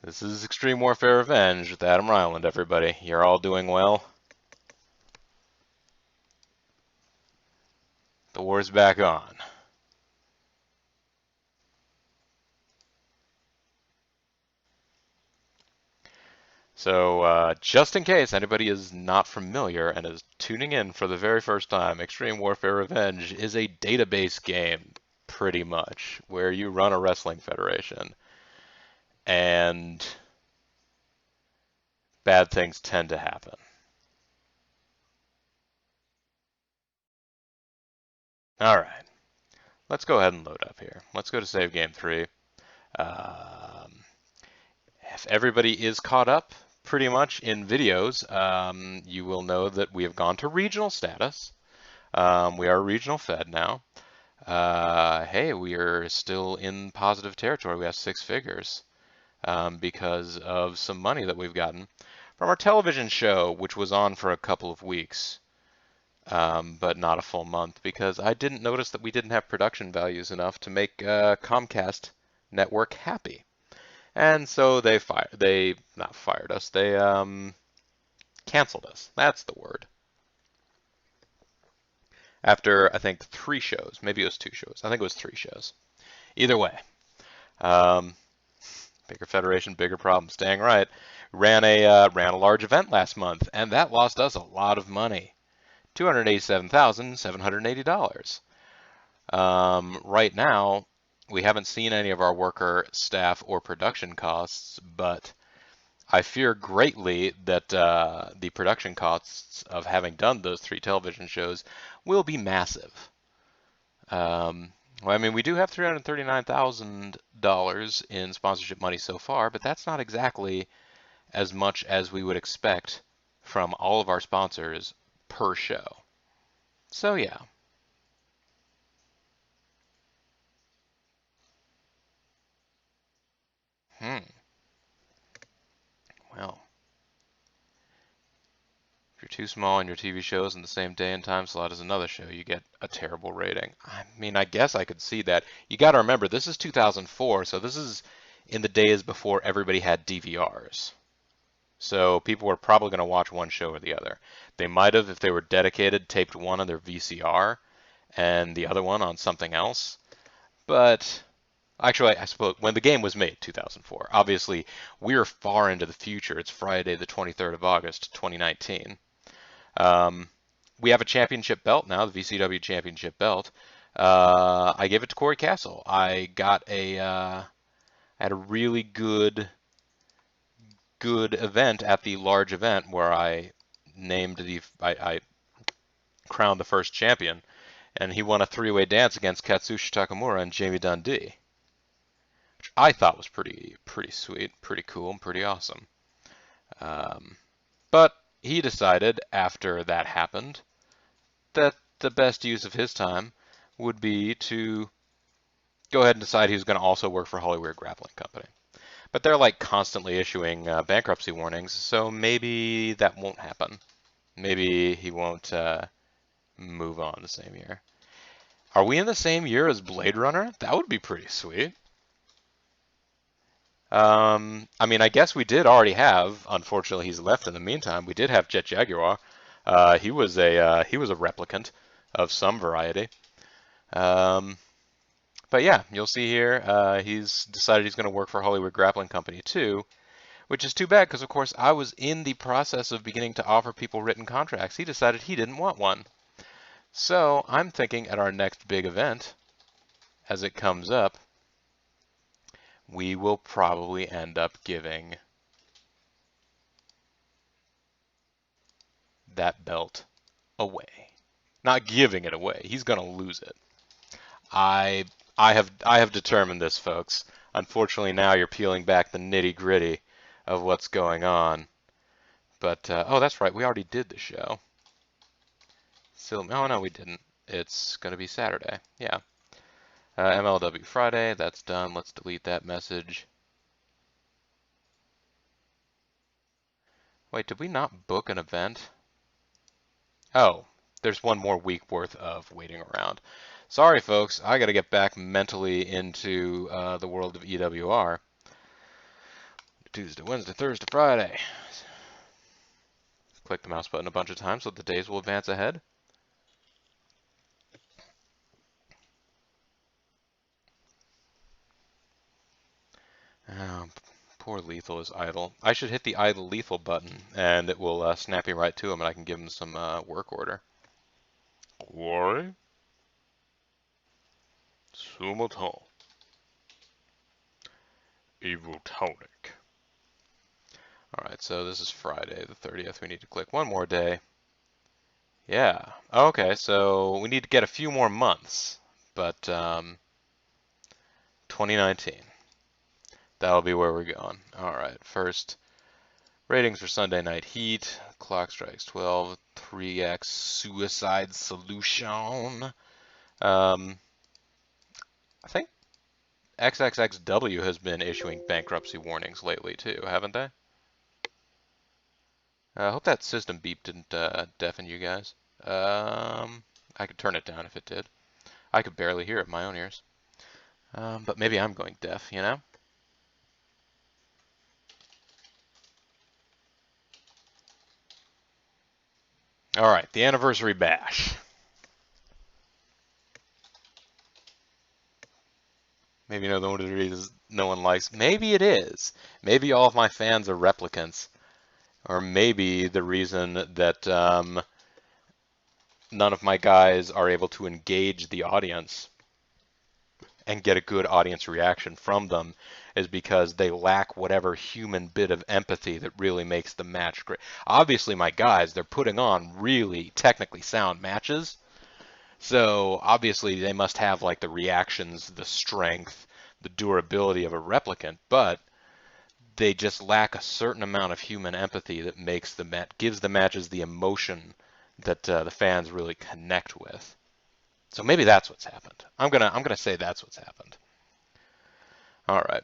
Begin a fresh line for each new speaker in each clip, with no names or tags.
This is Extreme Warfare Revenge with Adam Ryland, everybody. You're all doing well? The war's back on. So, just in case anybody is not familiar and is tuning in for the very first time, Extreme Warfare Revenge is a database game, pretty much, where you run a wrestling federation. And bad things tend to happen. Alright, let's go ahead and load up here. Let's go to save game 3. Um, if everybody is caught up pretty much in videos, you will know that we have gone to regional status. We are a regional fed now. Hey, we are still in positive territory. We have 6 figures because of some money that we've gotten from our television show, which was on for a couple of weeks, but not a full month, because I didn't notice that we didn't have production values enough to make Comcast network happy. And so they not fired us, they canceled us. That's the word. After, I think, 3 shows. Maybe it was 2 shows. I think it was 3 shows. Either way. Um, Bigger federation, bigger problems. Dang right. Ran a large event last month, and that lost us a lot of money. $287,780. Right now, we haven't seen any of our worker, staff, or production costs, but I fear greatly that the production costs of having done those 3 television shows will be massive. Well, I mean, we do have $339,000 in sponsorship money so far, but that's not exactly as much as we would expect from all of our sponsors per show. So yeah. Well, if you're too small and your TV shows in the same day and time slot as another show, you get a terrible rating. I mean, I guess I could see that. You got to remember, this is 2004, so this is in the days before everybody had DVRs. So people were probably going to watch one show or the other. They might have, if they were dedicated, taped one on their VCR and the other one on something else. But actually, I suppose when the game was made, 2004, obviously we're far into the future. It's Friday, the 23rd of August, 2019. We have a championship belt now, the VCW championship belt. I gave it to Corey Castle. I had a really good event at the large event where I crowned the first champion, and he won a 3-way dance against Katsushi Takamura and Jamie Dundee, which I thought was pretty sweet, pretty cool, and pretty awesome. But he decided after that happened that the best use of his time would be to go ahead and decide he was going to also work for Hollywood Grappling Company. But they're like constantly issuing bankruptcy warnings, so maybe that won't happen. Maybe he won't move on the same year. Are we in the same year as Blade Runner? That would be pretty sweet. I mean, I guess we did already have. Unfortunately, he's left in the meantime. We did have Jet Jaguar. He was a replicant of some variety. But yeah, you'll see here, he's decided he's going to work for Hollywood Grappling Company too, which is too bad because, of course, I was in the process of beginning to offer people written contracts. He decided he didn't want one. So I'm thinking at our next big event, as it comes up, we will probably end up giving that belt away. Not giving it away. He's going to lose it. I have determined this, folks. Unfortunately, now you're peeling back the nitty-gritty of what's going on. But, oh, that's right. We already did the show. Still, oh, no, we didn't. It's going to be Saturday. Yeah. MLW Friday. That's done. Let's delete that message. Wait, did we not book an event? Oh, there's one more week worth of waiting around. Sorry, folks. I got to get back mentally into the world of EWR. Tuesday, Wednesday, Thursday, Friday. Click the mouse button a bunch of times so the days will advance ahead. Oh, poor Lethal is idle. I should hit the idle Lethal button, and it will snap me right to him, and I can give him some work order. Why? Sumoton. Evil tonic. Alright, so this is Friday the 30th. We need to click one more day. Yeah. Okay, so we need to get a few more months, but 2019. That'll be where we're going. Alright, first, ratings for Sunday Night Heat. Clock strikes 12. 3x Suicide Solution. I think XXXW has been issuing bankruptcy warnings lately too, haven't they? I hope that system beep didn't deafen you guys. I could turn it down if it did. I could barely hear it in my own ears. But maybe I'm going deaf, you know? Alright, the anniversary bash. Maybe one of the reasons no one likes. Maybe it is. Maybe all of my fans are replicants. Or maybe the reason that none of my guys are able to engage the audience and get a good audience reaction from them is because they lack whatever human bit of empathy that really makes the match great. Obviously, my guys, they're putting on really technically sound matches. So obviously they must have like the reactions, the strength, the durability of a replicant, but they just lack a certain amount of human empathy that makes gives the matches the emotion that the fans really connect with. So maybe that's what's happened. I'm gonna say that's what's happened. All right,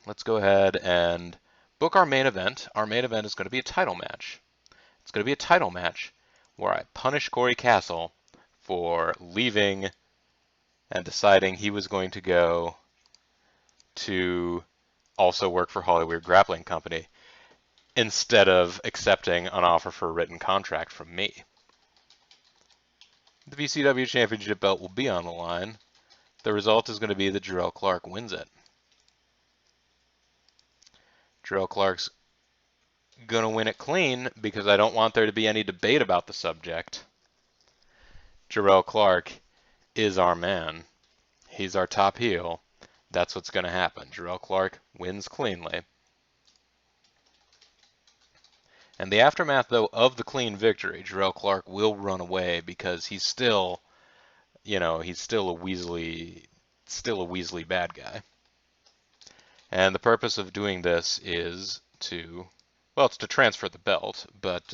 let's go ahead and book our main event. Our main event is going to be a title match. It's going to be a title match where I punish Corey Castle for leaving and deciding he was going to go to also work for Hollywood Grappling Company instead of accepting an offer for a written contract from me. The VCW Championship belt will be on the line. The result is going to be that Jarrell Clark wins it. Jarrell Clark's going to win it clean because I don't want there to be any debate about the subject. Jarrell Clark is our man. He's our top heel. That's what's going to happen. Jarrell Clark wins cleanly. And the aftermath, though, of the clean victory, Jarrell Clark will run away because he's still, he's still a Weasley bad guy. And the purpose of doing this is it's to transfer the belt, but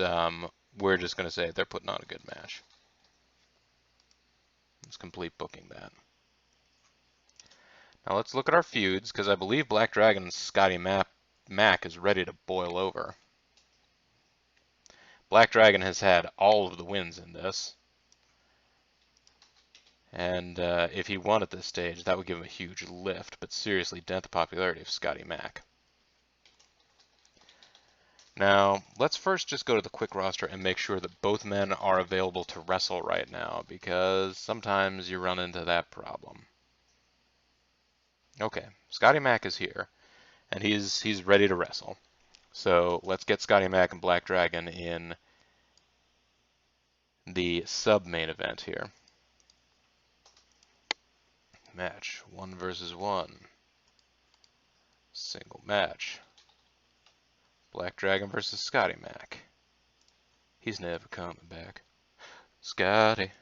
we're just going to say they're putting on a good match. Let's complete booking that. Now let's look at our feuds, because I believe Black Dragon and Scotty Mack is ready to boil over. Black Dragon has had all of the wins in this. And if he won at this stage, that would give him a huge lift, but seriously dent the popularity of Scotty Mack. Now, let's first just go to the quick roster and make sure that both men are available to wrestle right now, because sometimes you run into that problem. Okay, Scotty Mack is here, and he's ready to wrestle. So let's get Scotty Mack and Black Dragon in the sub-main event here. Match 1 versus 1. Single match. Black Dragon versus Scotty Mack. He's never coming back. Scotty,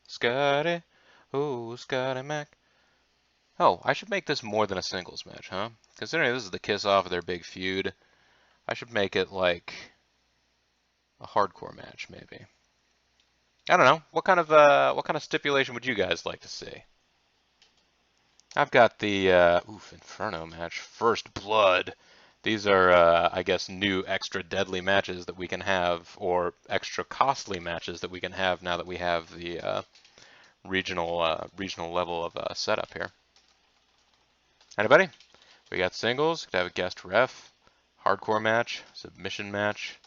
Scotty, oh Scotty Mack. Oh, I should make this more than a singles match, huh? Considering this is the kiss-off of their big feud, I should make it like a hardcore match, maybe. I don't know. What kind of stipulation would you guys like to see? I've got the Inferno match, First Blood. These are, I guess, new extra deadly matches that we can have, or extra costly matches that we can have now that we have the regional level of setup here. Anybody? We got singles, could have a guest ref, hardcore match, submission match,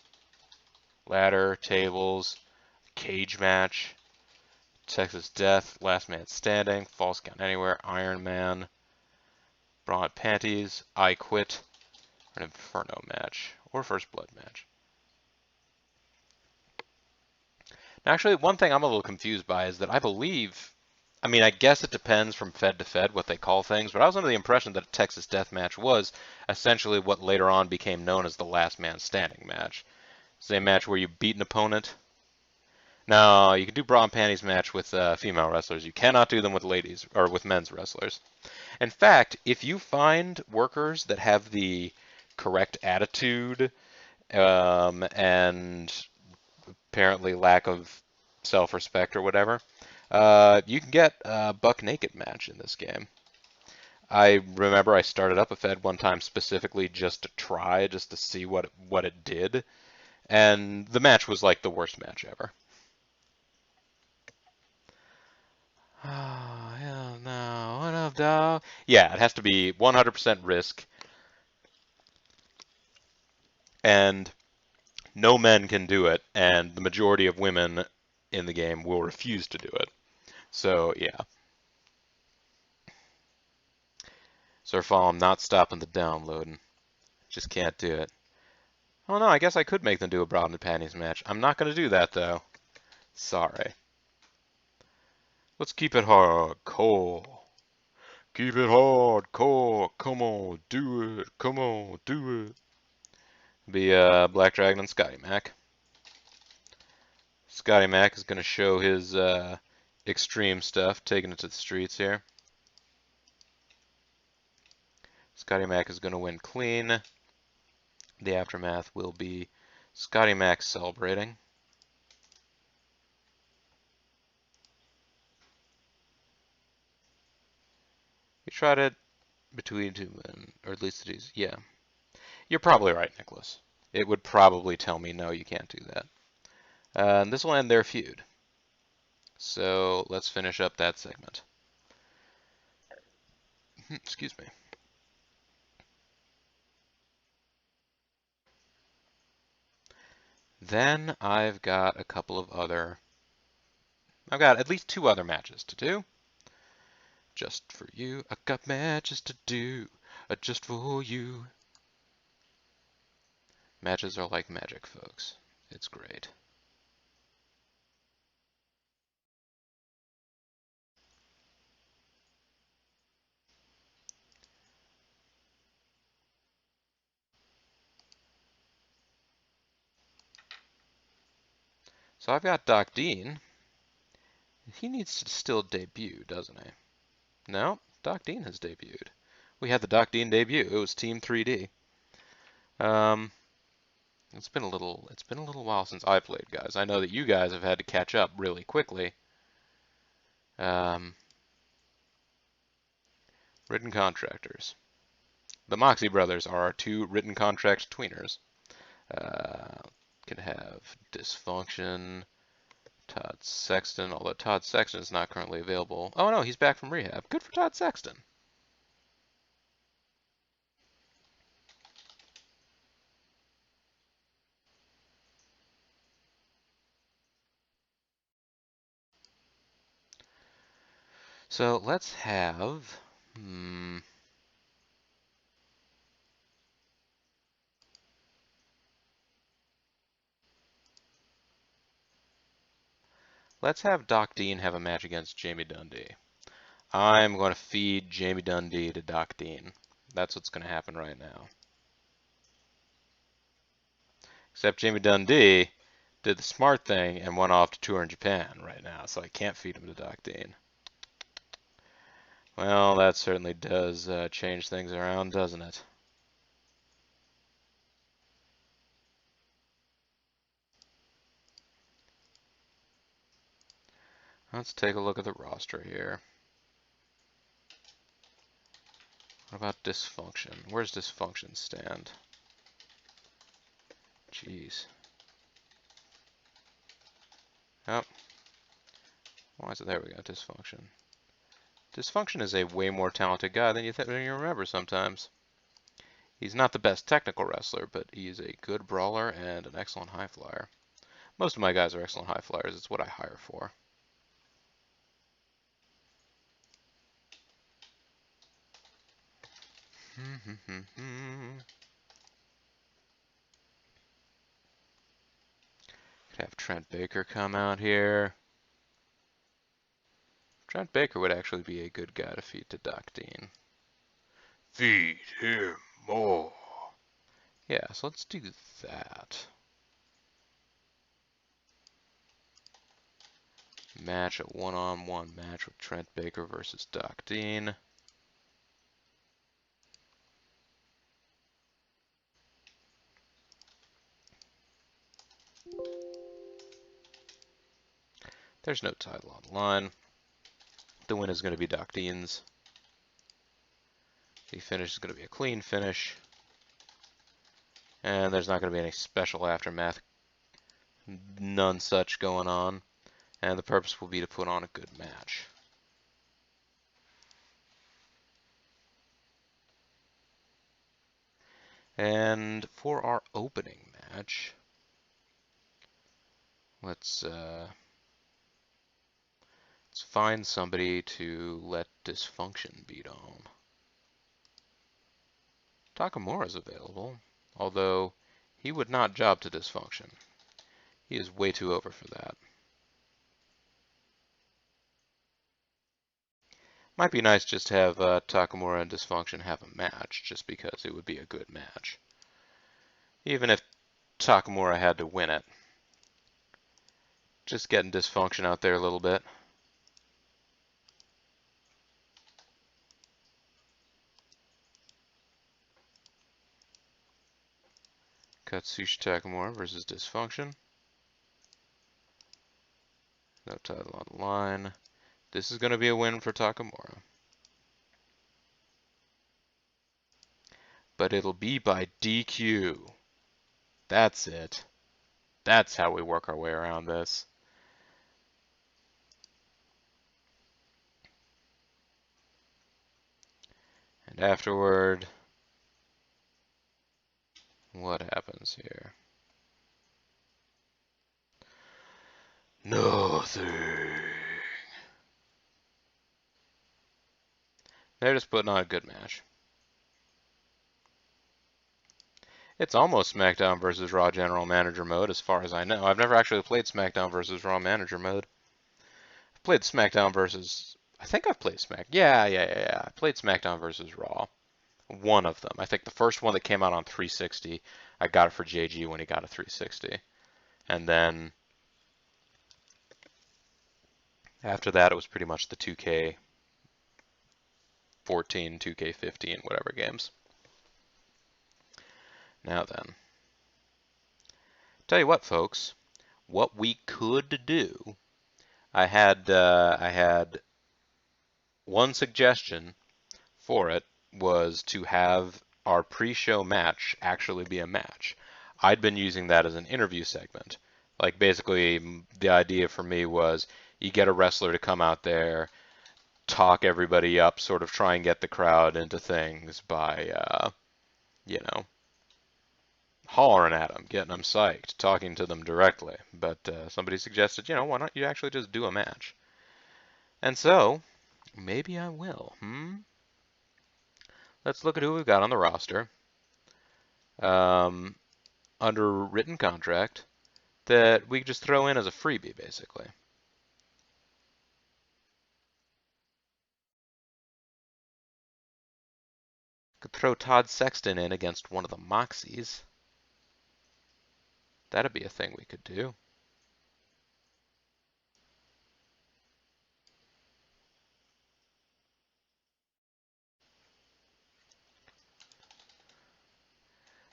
ladder, tables, cage match, Texas Death, last man standing, false count anywhere, Iron Man, bra and panties, I quit, or an Inferno match, or first blood match. Actually, one thing I'm a little confused by is that I believe, I mean, I guess it depends from Fed to Fed what they call things, but I was under the impression that a Texas Death Match was essentially what later on became known as the Last Man Standing match. It's a match where you beat an opponent. No, you can do bra and panties match with female wrestlers. You cannot do them with ladies or with men's wrestlers. In fact, if you find workers that have the correct attitude and apparently lack of self-respect or whatever, you can get a buck naked match in this game. I remember I started up a Fed one time specifically just to try, just to see what it did, and the match was like the worst match ever. Oh, hell no. What up, dog? Yeah, it has to be 100% risk, and no men can do it, and the majority of women in the game will refuse to do it. So, yeah. Surfall, I'm not stopping the downloading. Just can't do it. Oh no, I guess I could make them do a bra and panties match. I'm not going to do that, though. Sorry. Let's keep it hardcore. Keep it hardcore. Come on, do it. Come on, do it. Be Black Dragon and Scotty Mac. Scotty Mac is going to show his extreme stuff, taking it to the streets here. Scotty Mac is going to win clean. The aftermath will be Scotty Mac celebrating. He tried it between two men, or at least these. Yeah, you're probably right, Nicholas. It would probably tell me no, you can't do that. And this will end their feud. So let's finish up that segment. Excuse me. Then I've got a couple of other. I've got at least 2 other matches to do. Just for you, I got matches to do. Just for you. Matches are like magic, folks. It's great. So I've got Doc Dean. He needs to still debut, doesn't he? No, Doc Dean has debuted. We had the Doc Dean debut. It was Team 3D. It's been a little while since I played, guys. I know that you guys have had to catch up really quickly. Written contractors. The Moxie brothers are our 2 written contract tweeners. Can have Dysfunction, Todd Sexton, although Todd Sexton is not currently available. Oh no, he's back from rehab. Good for Todd Sexton. So let's have. Let's have Doc Dean have a match against Jamie Dundee. I'm going to feed Jamie Dundee to Doc Dean. That's what's going to happen right now. Except Jamie Dundee did the smart thing and went off to tour in Japan right now, so I can't feed him to Doc Dean. Well, that certainly does change things around, doesn't it? Let's take a look at the roster here. What about Dysfunction? Where's Dysfunction stand? Jeez. Oh. Why is it? There we go, Dysfunction. Dysfunction is a way more talented guy than you remember sometimes. He's not the best technical wrestler, but he's a good brawler and an excellent high flyer. Most of my guys are excellent high flyers. It's what I hire for. Could have Trent Baker come out here. Trent Baker would actually be a good guy to feed to Doc Dean. Feed him more. Yeah, so let's do that. Match a one-on-one match with Trent Baker versus Doc Dean. There's no title on the line. The win is going to be Doc Dean's. The finish is going to be a clean finish. And there's not going to be any special aftermath. None such going on. And the purpose will be to put on a good match. And for our opening match, let's find somebody to let Dysfunction beat on. Takamura's available, although he would not job to Dysfunction. He is way too over for that. Might be nice just to have Takamura and Dysfunction have a match, just because it would be a good match. Even if Takamura had to win it. Just getting Dysfunction out there a little bit. Katsushi Takamura versus Dysfunction. No title on the line. This is going to be a win for Takamura. But it'll be by DQ. That's it. That's how we work our way around this. And afterward, what happens here? Nothing. They're just putting on a good match. It's almost SmackDown versus Raw General Manager mode, as far as I know. I've never actually played SmackDown versus Raw Manager mode. I've played SmackDown versus... I think I've played Yeah. I played SmackDown versus Raw. One of them. I think the first one that came out on 360, I got it for JG when he got a 360. And then after that, it was pretty much the 2K14, 2K15, whatever games. Now then, tell you what, folks, what we could do. I had one suggestion for it was to have our pre-show match actually be a match. I'd been using that as an interview segment. Like basically, the idea for me was you get a wrestler to come out there, talk everybody up, sort of try and get the crowd into things by, you know, hollering at them, getting them psyched, talking to them directly. But somebody suggested, why don't you actually just do a match? And so, maybe I will. Let's look at who we've got on the roster. Under written contract that we just throw in as a freebie, basically. Could throw Todd Sexton in against one of the Moxies. That'd be a thing we could do.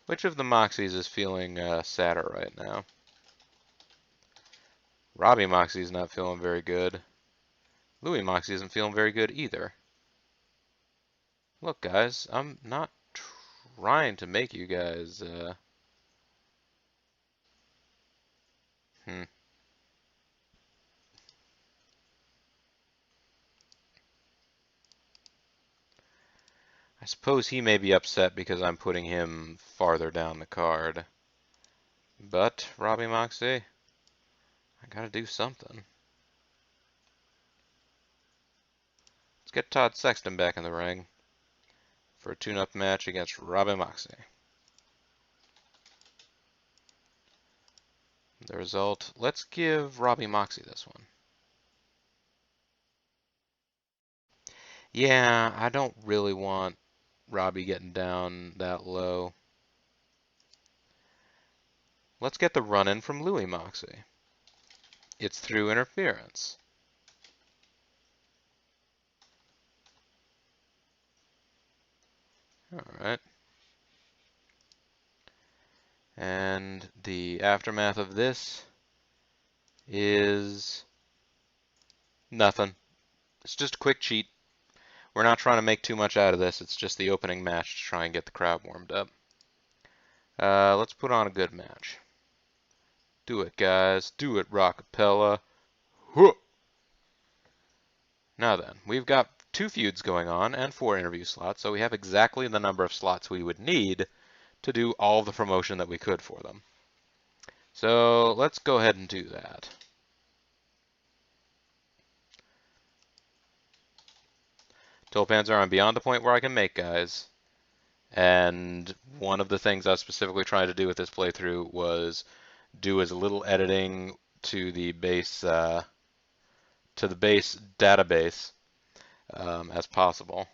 Which of the Moxies is feeling sadder right now? Robbie Moxie's not feeling very good. Louis Moxie isn't feeling very good either. Look, guys, I'm not trying to make you guys... I I suppose he may be upset because I'm putting him farther down the card. But, Robbie Moxie, I gotta do something. Let's get Todd Sexton back in the ring for a tune-up match against Robbie Moxie. The result, let's give Robbie Moxie this one. Yeah, I don't really want Robbie getting down that low. Let's get the run-in from Louis Moxie. It's through interference. Alright. And the aftermath of this is nothing. It's just a quick cheat. We're not trying to make too much out of this. It's just the opening match to try and get the crowd warmed up. Let's put on a good match. Do it, guys. Do it, Rockapella. Huh. Now then, we've got 2 feuds going on and 4 interview slots, so we have exactly the number of slots we would need to do all the promotion that we could for them. So let's go ahead and do that. Tulpans are on beyond the point where I can make guys. And one of the things I was specifically trying to do with this playthrough was do as little editing to the base database as possible.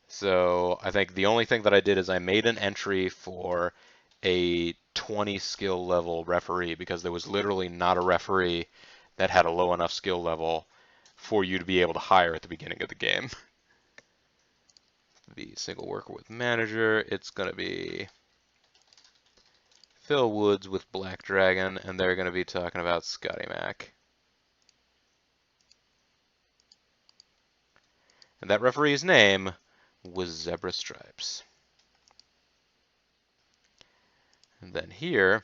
So I think the only thing that I did is I made an entry for a 20 skill level referee because there was literally not a referee that had a low enough skill level for you to be able to hire at the beginning of the game. The single worker with manager, it's going to be Phil Woods with Black Dragon, and they're going to be talking about Scotty Mac. And that referee's name was Zebra Stripes. And then here,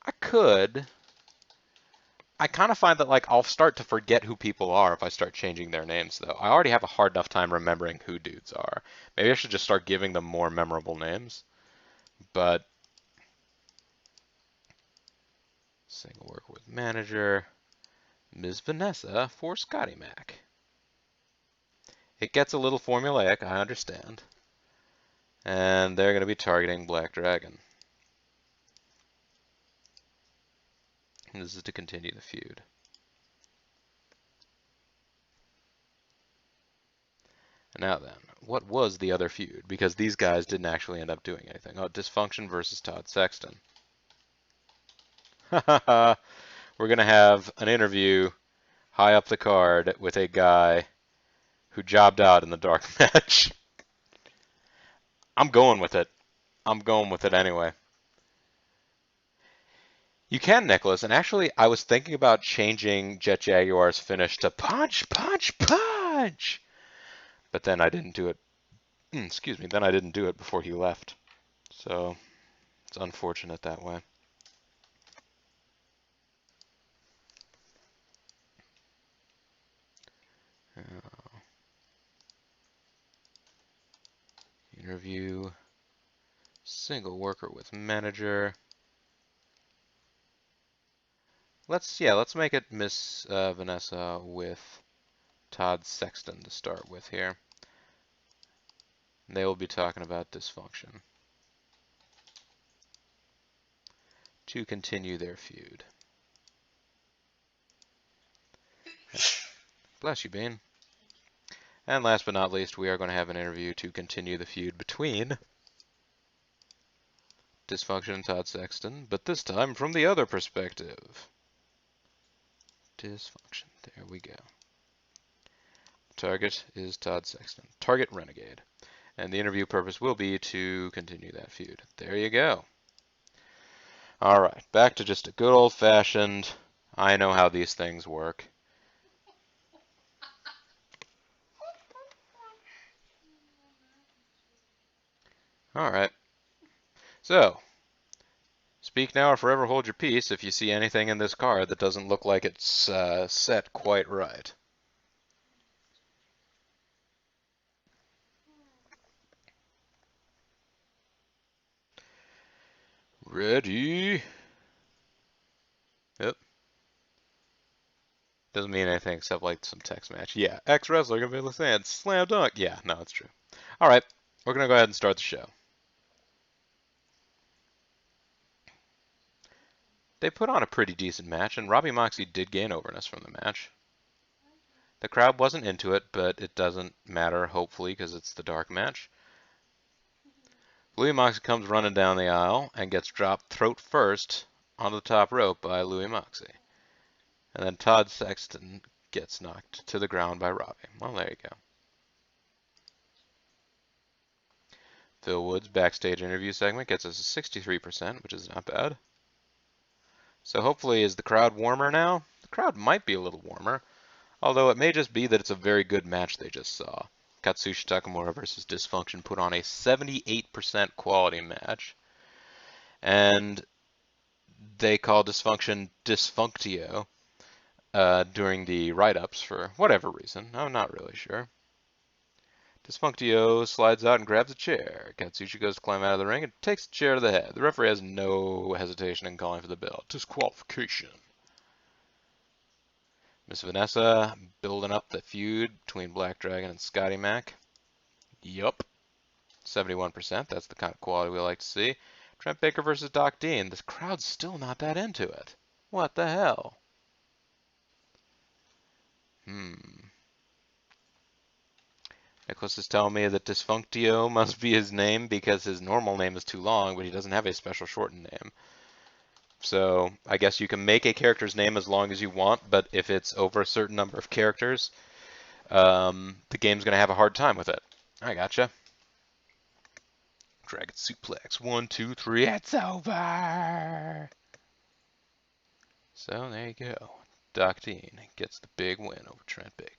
I kind of find that like I'll start to forget who people are if I start changing their names though. I already have a hard enough time remembering who dudes are. Maybe I should just start giving them more memorable names. But single worker with manager, Ms. Vanessa for Scotty Mac. It gets a little formulaic, I understand. And they're going to be targeting Black Dragon. And this is to continue the feud. Now then, what was the other feud? Because these guys didn't actually end up doing anything. Oh, Dysfunction versus Todd Sexton. We're going to have an interview high up the card with a guy who jobbed out in the dark match. I'm going with it. I'm going with it anyway. You can, Nicholas, and actually I was thinking about changing Jet Jaguar's finish to punch, punch, punch! But then I didn't do it. Excuse me, then I didn't do it before he left. So, it's unfortunate that way. Interview, single worker with manager. Let's make it Miss Vanessa with Todd Sexton to start with here. They will be talking about dysfunction to continue their feud. Bless you, Bean. And last but not least, we are going to have an interview to continue the feud between Dysfunction and Todd Sexton, but this time from the other perspective. Dysfunction. There we go. Target is Todd Sexton. Target Renegade. And the interview purpose will be to continue that feud. There you go. Alright, back to just a good old-fashioned, I know how these things work. Alright. So, Speak now or forever hold your peace if you see anything in this card that doesn't look like it's set quite right. Ready? Yep. Doesn't mean anything except like some text match. Yeah, ex-wrestler gonna be able to stand. Slam dunk. Yeah, no, it's true. All right, we're gonna go ahead and start the show. They put on a pretty decent match, and Robbie Moxley did gain overness from the match. The crowd wasn't into it, but it doesn't matter, hopefully, because it's the dark match. Louis Moxley comes running down the aisle and gets dropped throat first onto the top rope by Louis Moxley. And then Todd Sexton gets knocked to the ground by Robbie. Well, there you go. Phil Wood's backstage interview segment gets us a 63%, which is not bad. So hopefully, is the crowd warmer now? The crowd might be a little warmer, although it may just be that it's a very good match they just saw. Katsushi Takamura versus Dysfunction put on a 78% quality match, and they call Dysfunction Dysfunctio during the write-ups for whatever reason. I'm not really sure. Dysfunctio slides out and grabs a chair. Katsushi goes to climb out of the ring and takes the chair to the head. The referee has no hesitation in calling for the bell. Disqualification. Miss Vanessa building up the feud between Black Dragon and Scotty Mac. Yup. 71%. That's the kind of quality we like to see. Trent Baker versus Doc Dean. This crowd's still not that into it. What the hell? Nicholas is telling me that Dysfunctio must be his name because his normal name is too long, but he doesn't have a special shortened name. So I guess you can make a character's name as long as you want, but if it's over a certain number of characters, the game's going to have a hard time with it. I gotcha. Dragon suplex. 1, 2, 3. It's over. So there you go. Doc Dean gets the big win over Trent Baker.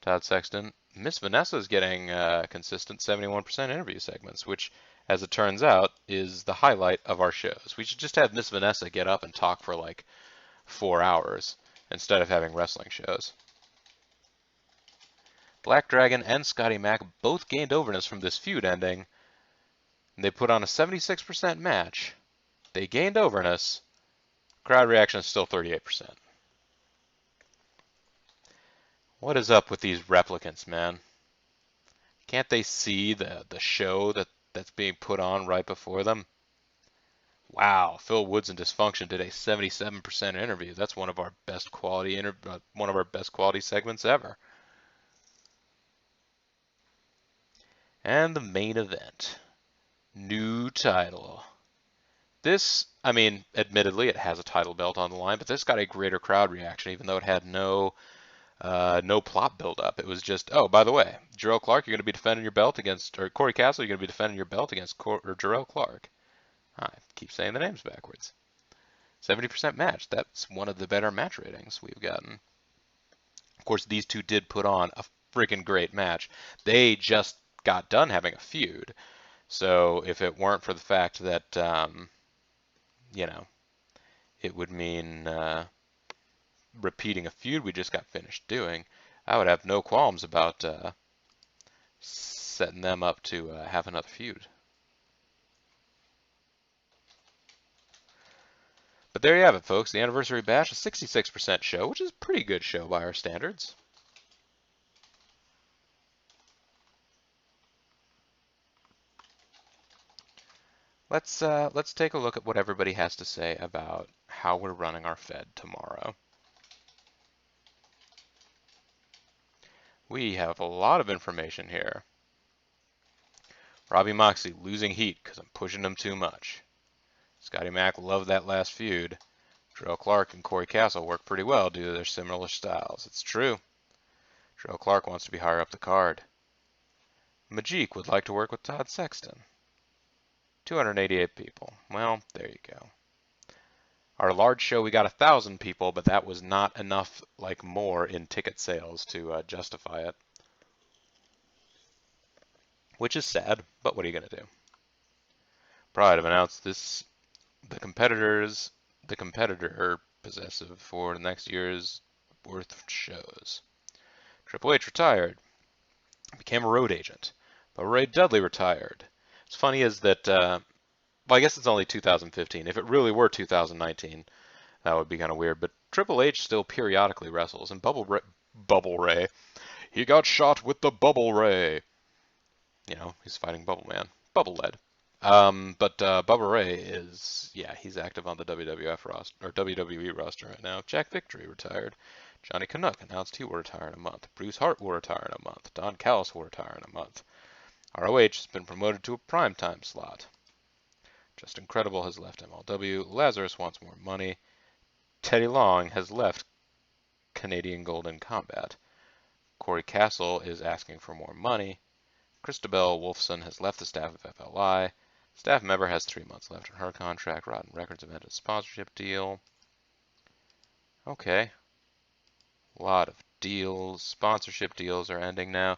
Todd Sexton. Miss Vanessa is getting consistent 71% interview segments, which, as it turns out, is the highlight of our shows. We should just have Miss Vanessa get up and talk for like 4 hours instead of having wrestling shows. Black Dragon and Scotty Mac both gained overness from this feud ending. They put on a 76% match. They gained overness. Crowd reaction is still 38%. What is up with these replicants, man? Can't they see the show that's being put on right before them? Wow, Phil Woods and Dysfunction did a 77% interview. That's one of our best quality segments ever. And the main event. New title. This, I mean, admittedly, it has a title belt on the line, but this got a greater crowd reaction, even though it had no plot build-up. It was just, oh, by the way, Jarrell Clark, you're going to be defending your belt against, or Corey Castle, you're going to be defending your belt against Jarrell Clark. I keep saying the names backwards. 70% match. That's one of the better match ratings we've gotten. Of course, these two did put on a freaking great match. They just got done having a feud. So if it weren't for the fact that, you know, it would mean repeating a feud we just got finished doing, I would have no qualms about setting them up to have another feud. But there you have it, folks. The Anniversary Bash, a 66% show, which is a pretty good show by our standards. Let's take a look at what everybody has to say about how we're running our Fed tomorrow. We have a lot of information here. Robbie Moxley losing heat because I'm pushing him too much. Scotty Mac loved that last feud. Jarrell Clark and Corey Castle work pretty well due to their similar styles. It's true. Jarrell Clark wants to be higher up the card. Majik would like to work with Todd Sexton. 288 people. Well, there you go. Our large show, we got 1,000 people, but that was not enough, like more in ticket sales to justify it. which is sad, but what are you going to do? Pride have announced the competitor possessive for next year's worth of shows. Triple H retired, became a road agent, but Ray Dudley retired. What's funny is that, well, I guess it's only 2015. If it really were 2019, that would be kind of weird. But Triple H still periodically wrestles, and Bubble Ray, he got shot with the Bubble Ray. You know, he's fighting Bubble Man, Bubble Lead. But Bubba Ray is, yeah, he's active on the WWF roster or WWE roster right now. Jack Victory retired. Johnny Canuck announced he will retire in a month. Bruce Hart will retire in a month. Don Callis will retire in a month. ROH has been promoted to a primetime slot. Justin Credible has left MLW. Lazarus wants more money. Teddy Long has left Canadian Golden Combat. Corey Castle is asking for more money. Christabel Wolfson has left the staff of FLI. Staff member has 3 months left on her contract. Rotten Records have ended a sponsorship deal. Okay. A lot of deals. Sponsorship deals are ending now.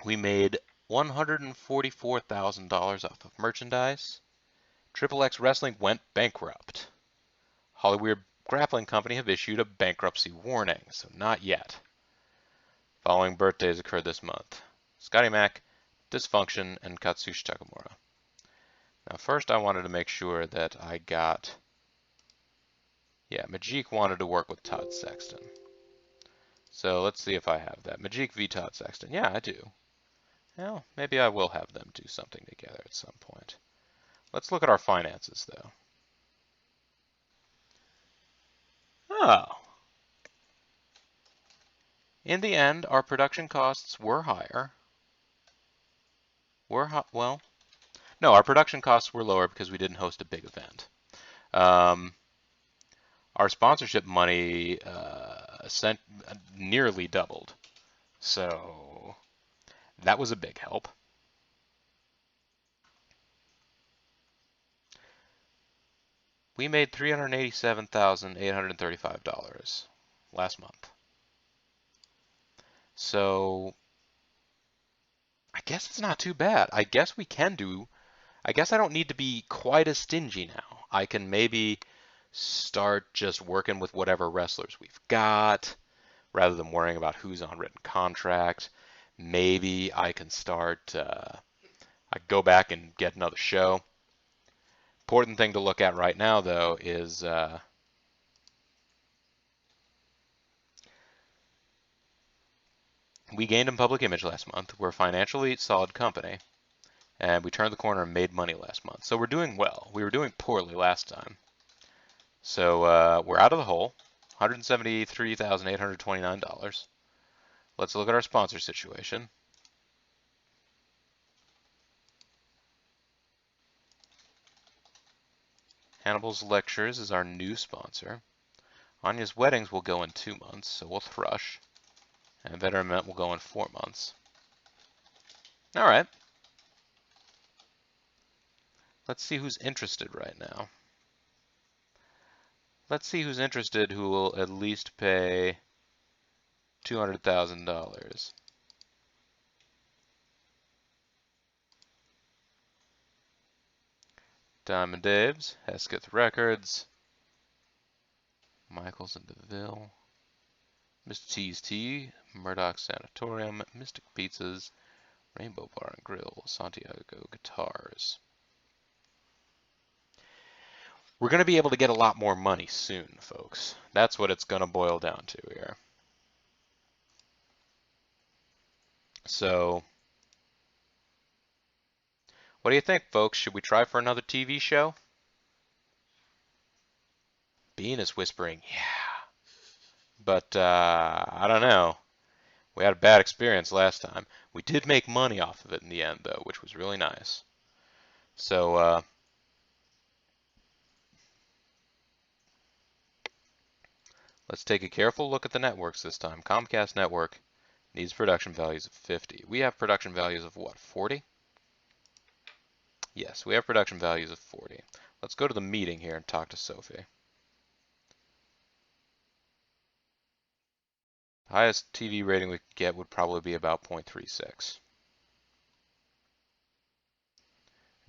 We made $144,000 off of merchandise. Triple X Wrestling went bankrupt. Hollywood Grappling Company have issued a bankruptcy warning, so not yet. Following birthdays occurred this month. Scotty Mac, Dysfunction, and Katsushi Takamura. Now first I wanted to make sure that I got... Yeah, Majik wanted to work with Todd Sexton. So let's see if I have that. Majik v. Todd Sexton. Yeah, I do. Well, maybe I will have them do something together at some point. Let's look at our finances, though. Oh. In the end, our production costs were higher. Well, no, our production costs were lower because we didn't host a big event. Our sponsorship money nearly doubled. So that was a big help. We made $387,835 last month. So I guess it's not too bad. I guess we can do, I guess I don't need to be quite as stingy now. I can maybe start just working with whatever wrestlers we've got rather than worrying about who's on written contract. Maybe I can start, I go back and get another show. Important thing to look at right now, though, is we gained in public image last month. We're a financially solid company, and we turned the corner and made money last month. So we're doing well. We were doing poorly last time. So we're out of the hole, $173,829. Let's look at our sponsor situation. Hannibal's Lectures is our new sponsor. Anya's Weddings will go in 2 months, so we'll thrush. And Betterment will go in 4 months. All right. Let's see who's interested right now. Let's see who's interested who will at least pay $200,000. Diamond Daves, Hesketh Records, Michaels and DeVille, Mr. T's Tea, Murdoch Sanatorium, Mystic Pizzas, Rainbow Bar and Grill, Santiago Guitars. We're going to be able to get a lot more money soon, folks. That's what it's going to boil down to here. So, what do you think, folks? Should we try for another TV show? Bean is whispering, yeah. But, I don't know. We had a bad experience last time. We did make money off of it in the end, though, which was really nice. So, let's take a careful look at the networks this time. Comcast Network needs production values of 50. We have production values of what, 40? Yes, we have production values of 40. Let's go to the meeting here and talk to Sophie. The highest TV rating we could get would probably be about 0.36.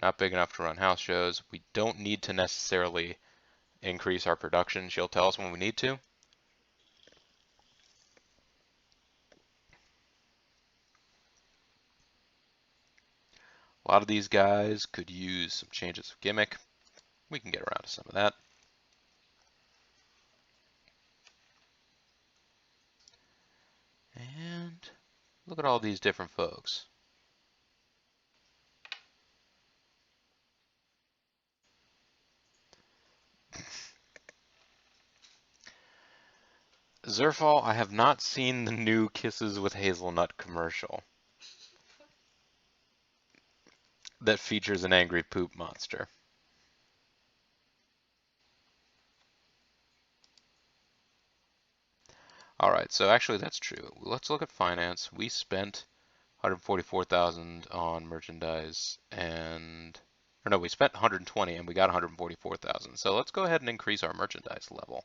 Not big enough to run house shows. We don't need to necessarily increase our production. She'll tell us when we need to. A lot of these guys could use some changes of gimmick. We can get around to some of that. And look at all these different folks. Zerfall, I have not seen the new Kisses with Hazelnut commercial that features an angry poop monster. All right, so actually that's true. Let's look at finance. We spent 144,000 on merchandise and or no, we spent 120 and we got 144,000. So let's go ahead and increase our merchandise level.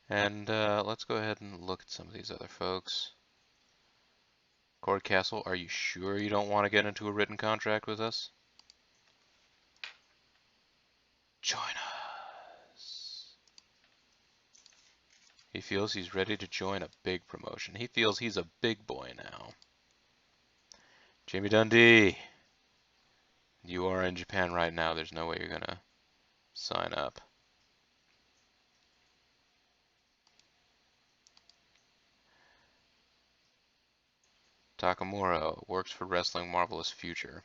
And let's go ahead and look at some of these other folks. Cord Castle, are you sure you don't want to get into a written contract with us? Join us. He feels he's ready to join a big promotion. He feels he's a big boy now. Jamie Dundee, you are in Japan right now. There's no way you're gonna sign up. Takamura works for Wrestling Marvelous Future.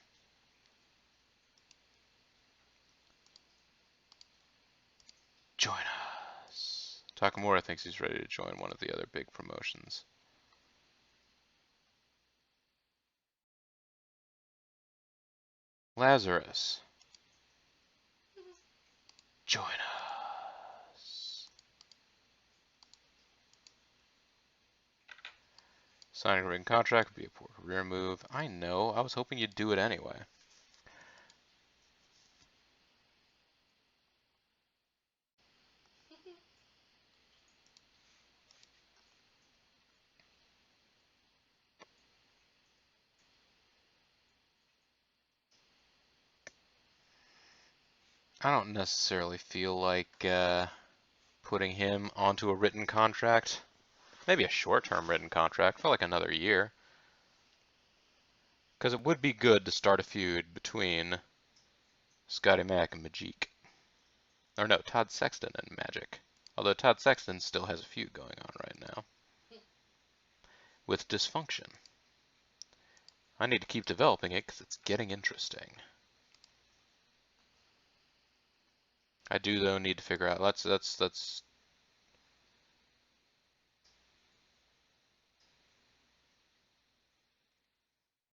Join us. Takamura thinks he's ready to join one of the other big promotions. Lazarus. Join us. Signing a written contract would be a poor career move. I know. I was hoping you'd do it anyway. I don't necessarily feel like putting him onto a written contract. Maybe a short-term written contract for like another year. Because it would be good to start a feud between Scotty Mac and Majik. Or no, Todd Sexton and Magic. Although Todd Sexton still has a feud going on right now. With dysfunction. I need to keep developing it because it's getting interesting. I do though need to figure out. Let's.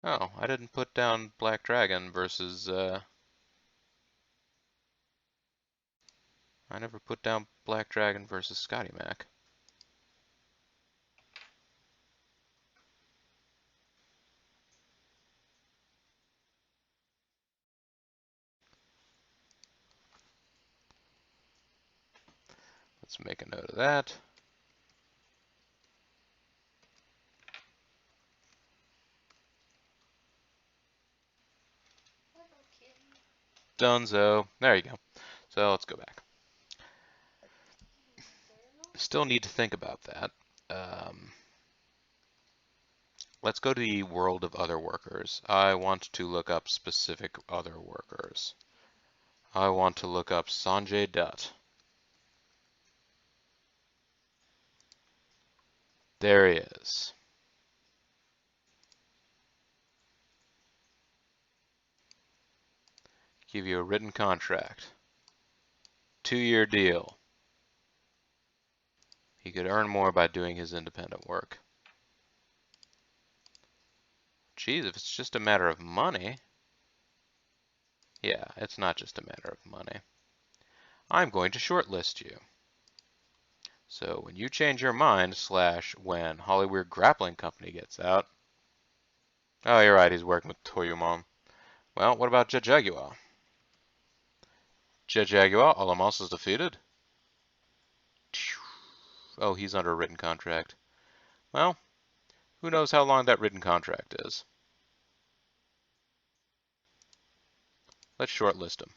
Oh, I didn't put down Black Dragon versus. I never put down Black Dragon versus Scotty Mac. Let's make a note of that. Dunzo. There you go. So let's go back. Still need to think about that. Let's go to the world of other workers. I want to look up specific other workers. I want to look up Sanjay Dutt. There he is. Give you a written contract. 2-year deal. He could earn more by doing his independent work. Geez, if it's just a matter of money. Yeah, it's not just a matter of money. I'm going to shortlist you. So when you change your mind, slash when Hollywood Grappling Company gets out. Oh, you're right, he's working with Toyumon. Well, what about Jet Jaguar? Jet Jaguar, Alamos is defeated. Oh, he's under a written contract. Well, who knows how long that written contract is. Let's shortlist him.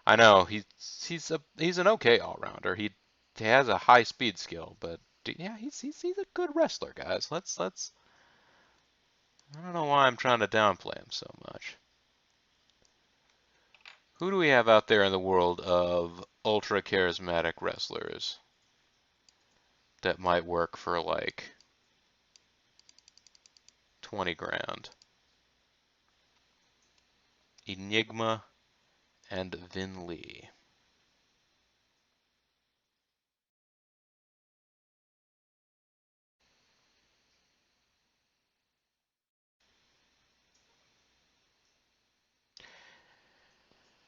I know he's an okay all-rounder. He has a high speed skill, but yeah, he's a good wrestler, guys. Let's. I don't know why I'm trying to downplay him so much. Who do we have out there in the world of ultra charismatic wrestlers that might work for like 20 grand? Enigma and Vin Lee.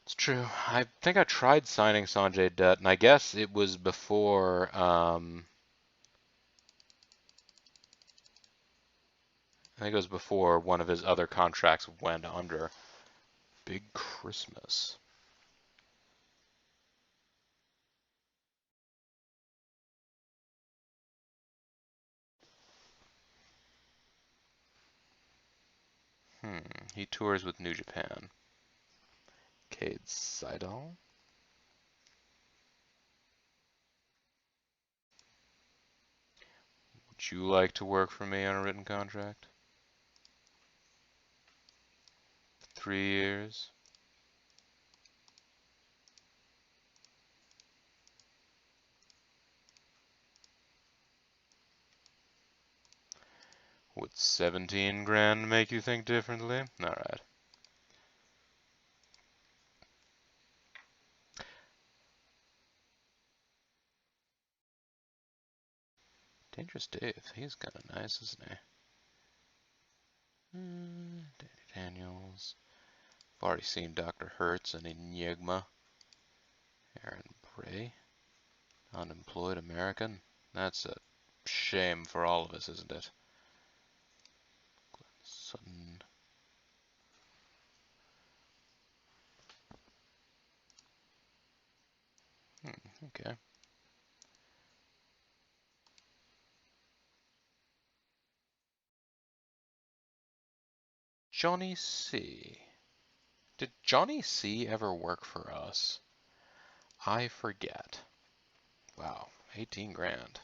It's true. I think I tried signing Sanjay Dutt, and I guess it was before. I think it was before one of his other contracts went under. Big Christmas. Hmm. He tours with New Japan. Cade Seidel. Would you like to work for me on a written contract? 3 years. Would 17 grand make you think differently? Alright. Dangerous Dave. He's kind of nice, isn't he? Danny Daniels. I've already seen Dr. Hertz and Enigma. Aaron Bray. Unemployed American. That's a shame for all of us, isn't it? Sutton. Okay. Johnny C. Did Johnny C ever work for us? I forget. Wow, 18 grand.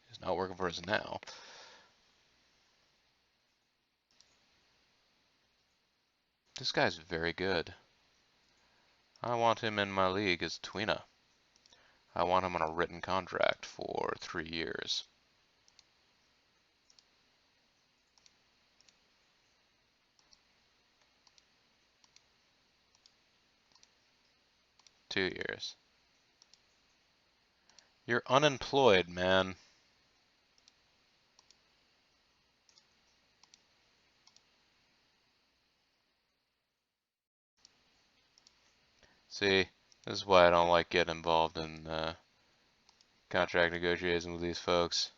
He's not working for us now. This guy's very good. I want him in my league as Tweener. I want him on a written contract for 3 years. Two years. You're unemployed, man. See, this is why I don't like getting involved in contract negotiations with these folks.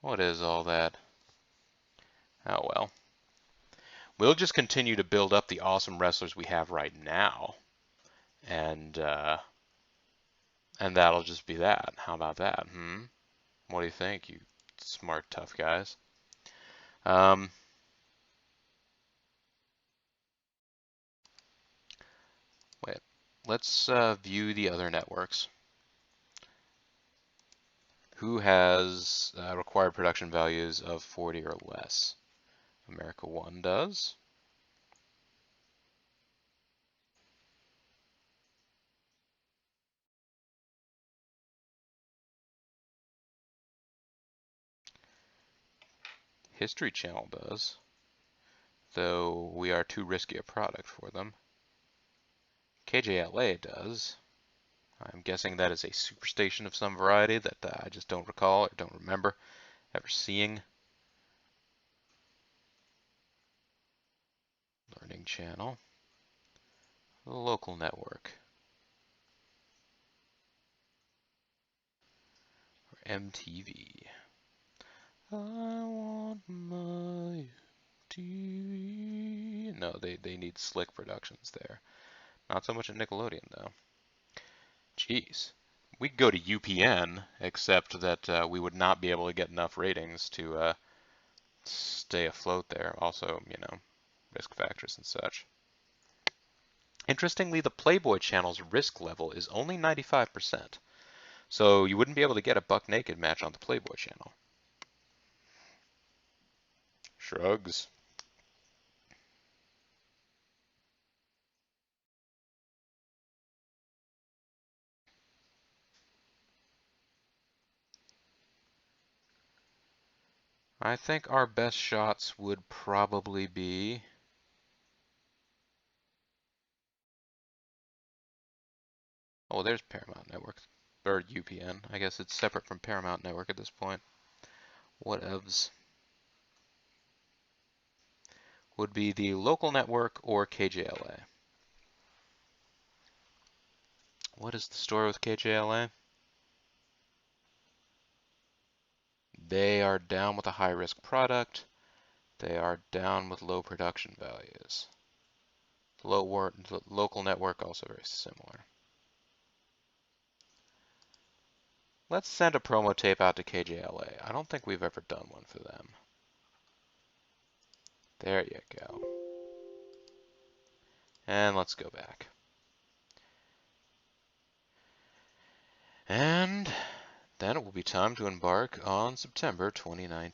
What is all that? Oh well. We'll just continue to build up the awesome wrestlers we have right now, and that'll just be that. How about that? What do you think, you smart, tough guys? Um, Wait. Let's view the other networks. Who has required production values of 40 or less? America 1 does. History Channel does, though we are too risky a product for them. KJLA does. I'm guessing that is a superstation of some variety that I just don't recall or don't remember ever seeing. Learning Channel. The local network. MTV. I want my MTV. No, they need slick productions there. Not so much at Nickelodeon, though. Jeez. We could go to UPN, except that we would not be able to get enough ratings to stay afloat there. Also, risk factors and such. Interestingly, the Playboy channel's risk level is only 95%. So you wouldn't be able to get a buck naked match on the Playboy channel. Shrugs. I think our best shots would probably be... Oh, there's Paramount Network. Or UPN. I guess it's separate from Paramount Network at this point. Whatevs. Would be the local network or KJLA. What is the story with KJLA? They are down with a high-risk product. They are down with low production values. The local network also very similar. Let's send a promo tape out to KJLA. I don't think we've ever done one for them. There you go. And let's go back. And then it will be time to embark on September 2019.